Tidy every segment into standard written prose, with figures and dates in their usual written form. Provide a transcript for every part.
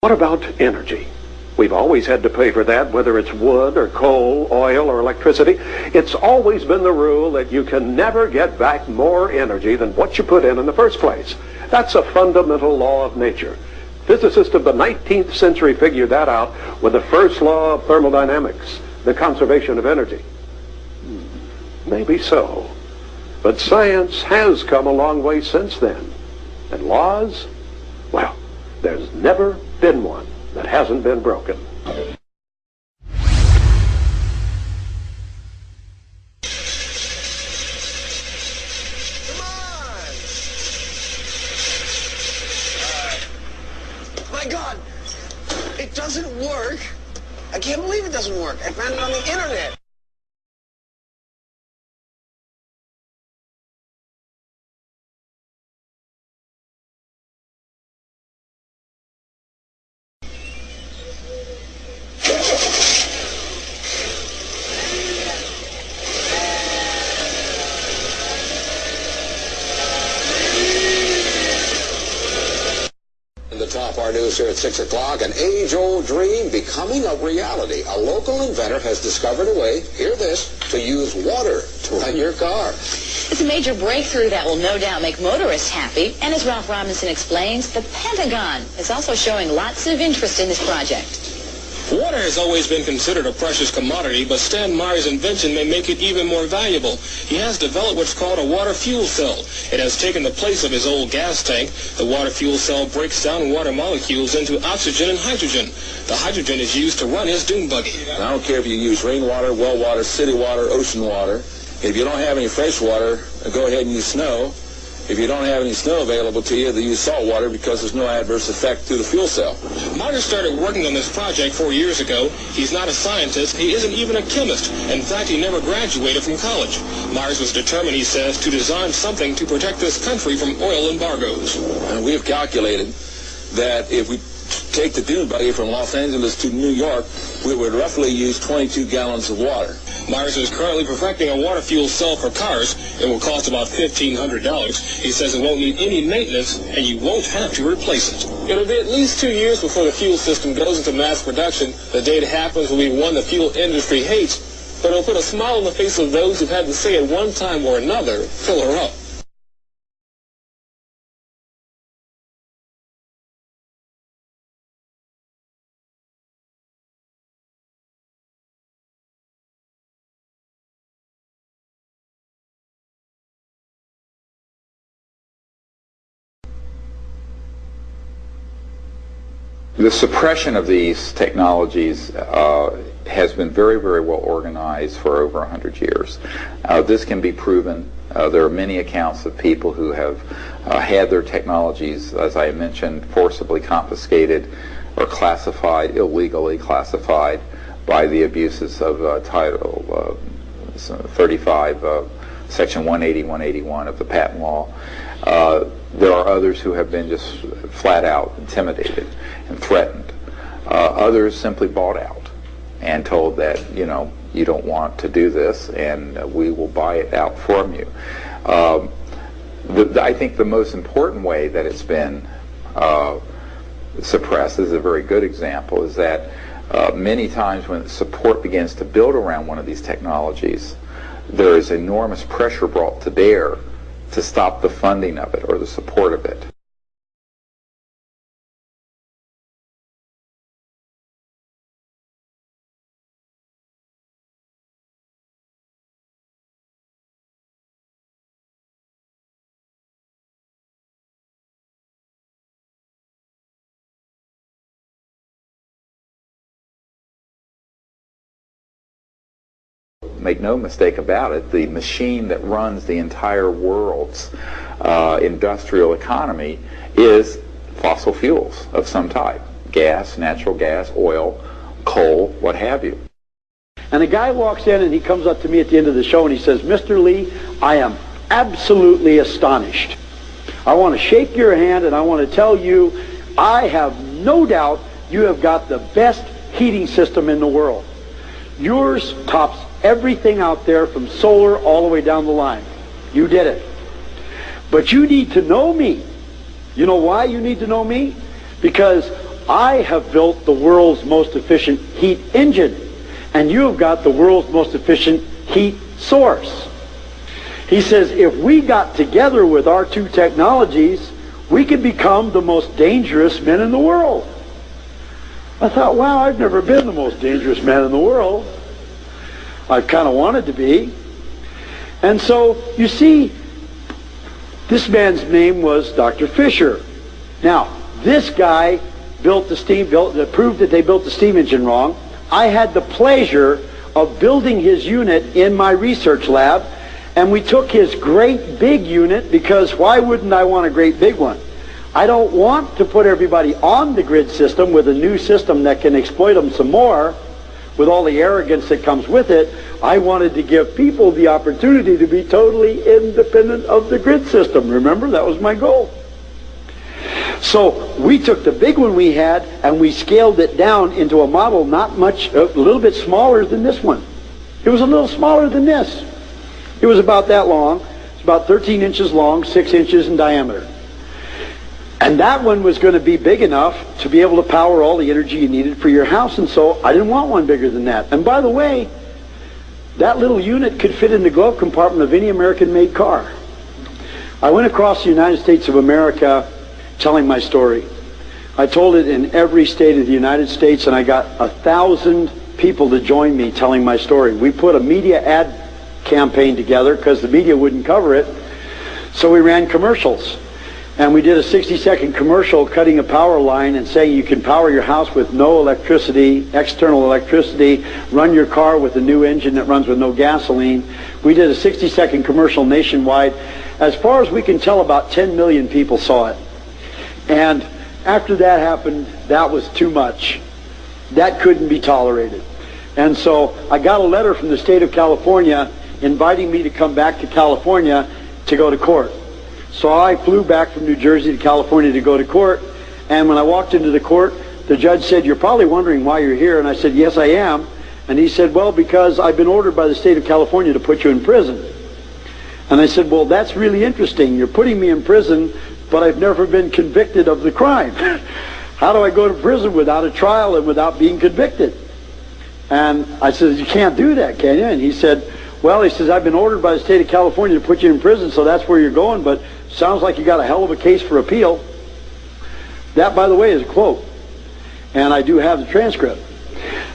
What about energy? We've always had to pay for that, whether it's wood or coal, oil or electricity. It's always been the rule that you can never get back more energy than what you put in the first place. That's a fundamental law of nature. Physicists of the 19th century figured that out with the first law of thermodynamics, the conservation of energy. Maybe so. But science has come a long way since then. And laws? Well, there's never been one that hasn't been broken. Come on. My God, it doesn't work. I can't believe it doesn't work. I found it on the internet. Top our news here at 6 o'clock, an age-old dream becoming a reality. A local inventor has discovered a way, hear this, to use water to run your car. It's a major breakthrough that will no doubt make motorists happy. And as Ralph Robinson explains, the Pentagon is also showing lots of interest in this project. Water has always been considered a precious commodity, but Stan Meyer's invention may make it even more valuable. He has developed what's called a water fuel cell. It has taken the place of his old gas tank. The water fuel cell breaks down water molecules into oxygen and hydrogen. The hydrogen is used to run his dune buggy. I don't care if you use rainwater, well water, city water, ocean water. If you don't have any fresh water, go ahead and use snow. If you don't have any snow available to you, then use salt water because there's no adverse effect to the fuel cell. Meyer started working on this project 4 years ago. He's not a scientist. He isn't even a chemist. In fact, he never graduated from college. Myers was determined, he says, to design something to protect this country from oil embargoes. And we have calculated that if we take the dune buggy from Los Angeles to New York, we would roughly use 22 gallons of water. Myers is currently perfecting a water fuel cell for cars. It will cost about $1,500. He says it won't need any maintenance, and you won't have to replace it. It'll be at least 2 years before the fuel system goes into mass production. The day it happens will be one the fuel industry hates, but it'll put a smile on the face of those who've had to say at one time or another, fill her up. The suppression of these technologies has been very, very well organized for over 100 years. This can be proven. There are many accounts of people who have had their technologies, as I mentioned, forcibly confiscated or classified, illegally classified by the abuses of Title 35, Section 180, 181 of the patent law. There are others who have been just flat out intimidated and threatened. Others simply bought out and told that, you know, you don't want to do this and we will buy it out from you. I think the most important way that it's been suppressed, this is a very good example, is that many times when support begins to build around one of these technologies, there is enormous pressure brought to bear to stop the funding of it or the support of it. Make no mistake about it, the machine that runs the entire world's industrial economy is fossil fuels of some type. Gas, natural gas, oil, coal, what have you. And the guy walks in and he comes up to me at the end of the show and he says, "Mr. Lee, I am absolutely astonished. I want to shake your hand and I want to tell you, I have no doubt you have got the best heating system in the world. Yours tops everything out there from solar all the way down the line. You did it. But you need to know me. You know why you need to know me? Because I have built the world's most efficient heat engine, and you have got the world's most efficient heat source. He says, if we got together with our two technologies, we could become the most dangerous men in the world. I thought, wow, I've never been the most dangerous man in the world. I've kind of wanted to be. And so, you see, this man's name was Dr. Fisher. Now, this guy proved that they built the steam engine wrong. I had the pleasure of building his unit in my research lab, and we took his great big unit, because why wouldn't I want a great big one? I don't want to put everybody on the grid system with a new system that can exploit them some more with all the arrogance that comes with it. I wanted to give people the opportunity to be totally independent of the grid system. Remember, that was my goal. So we took the big one we had and we scaled it down into a model not much, a little bit smaller than this one. It was a little smaller than this. It was about that long. It's about 13 inches long, 6 inches in diameter. And that one was going to be big enough to be able to power all the energy you needed for your house, and so I didn't want one bigger than that. And by the way, that little unit could fit in the glove compartment of any American-made car. I went across the United States of America telling my story. I told it in every state of the United States, and I got 1,000 people to join me telling my story. We put a media ad campaign together because the media wouldn't cover it, so we ran commercials. And we did a 60-second commercial cutting a power line and saying you can power your house with no electricity, external electricity, run your car with a new engine that runs with no gasoline. We did a 60-second commercial nationwide. As far as we can tell, about 10 million people saw it. And after that happened, that was too much. That couldn't be tolerated. And so I got a letter from the state of California inviting me to come back to California to go to court. So I flew back from New Jersey to California to go to court, and when I walked into the court, the judge said, "You're probably wondering why you're here." And I said, "Yes, I am." And he said, "Well, because I've been ordered by the state of California to put you in prison." And I said, "Well, that's really interesting. You're putting me in prison, but I've never been convicted of the crime. How do I go to prison without a trial and without being convicted?" And I said, "You can't do that, can you?" And he said, "Well," he says, "I've been ordered by the state of California to put you in prison, so that's where you're going, but sounds like you got a hell of a case for appeal." That, by the way, is a quote, and I do have the transcript.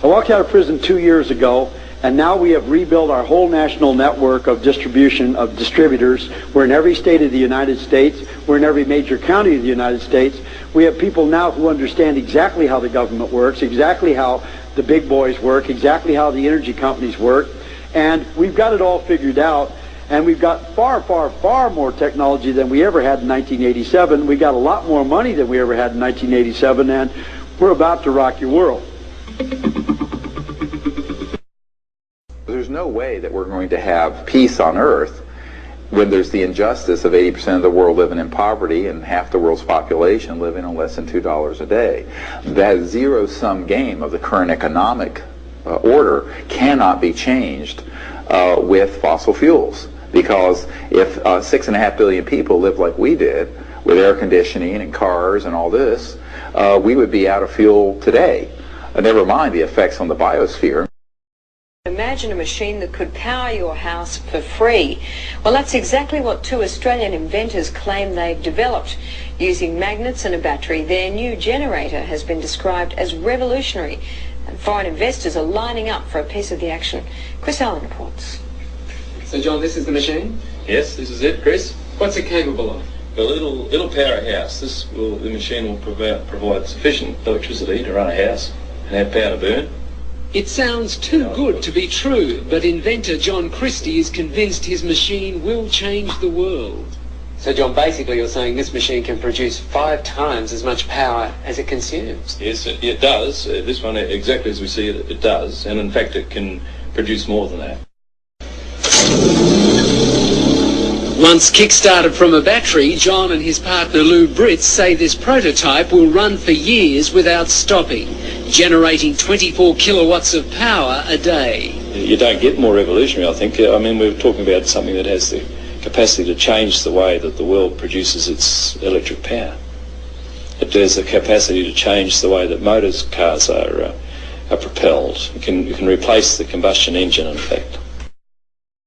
I walked out of prison 2 years ago, and now we have rebuilt our whole national network of distribution of distributors. We're in every state of the United States. We're in every major county of the United States. We have people now who understand exactly how the government works, exactly how the big boys work, exactly how the energy companies work, and we've got it all figured out. And we've got far, far, far more technology than we ever had in 1987. We got a lot more money than we ever had in 1987, and we're about to rock your world. There's no way that we're going to have peace on Earth when there's the injustice of 80% of the world living in poverty and half the world's population living on less than $2 a day. That zero-sum game of the current economic order cannot be changed with fossil fuels. Because if 6.5 billion people lived like we did, with air conditioning and cars and all this, we would be out of fuel today. Never mind the effects on the biosphere. Imagine a machine that could power your house for free. Well, that's exactly what two Australian inventors claim they've developed. Using magnets and a battery, their new generator has been described as revolutionary, and foreign investors are lining up for a piece of the action. Chris Allen reports. So, John, this is the machine? Yes, this is it, Chris. What's it capable of? Well, it'll power a house. The machine will provide sufficient electricity to run a house and have power to burn. It sounds too good to be true, but inventor John Christie is convinced his machine will change the world. So, John, basically you're saying this machine can produce 5 times as much power as it consumes? Yes, it does. This one, exactly as we see it, it does. And in fact, it can produce more than that. Once kick-started from a battery, John and his partner Lou Britz say this prototype will run for years without stopping, generating 24 kilowatts of power a day. You don't get more revolutionary, I think. I mean, we're talking about something that has the capacity to change the way that the world produces its electric power. there's a capacity to change the way that cars are propelled. You can replace the combustion engine, in fact.